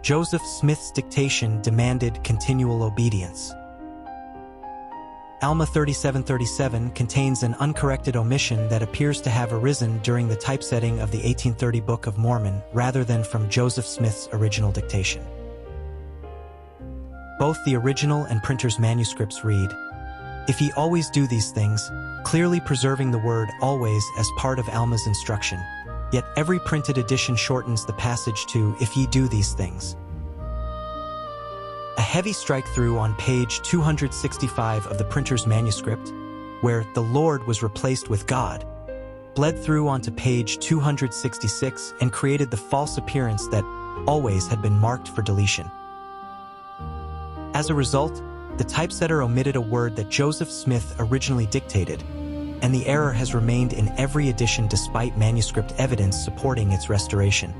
Joseph Smith's dictation demanded continual obedience. Alma 3737 contains an uncorrected omission that appears to have arisen during the typesetting of the 1830 Book of Mormon rather than from Joseph Smith's original dictation. Both the original and printer's manuscripts read, "If ye always do these things," clearly preserving the word always as part of Alma's instruction. Yet every printed edition shortens the passage to, "If ye do these things." A heavy strike-through on page 265 of the printer's manuscript, where "the Lord" was replaced with "God," bled through onto page 266 and created the false appearance that "always" had been marked for deletion. As a result, the typesetter omitted a word that Joseph Smith originally dictated, and the error has remained in every edition despite manuscript evidence supporting its restoration.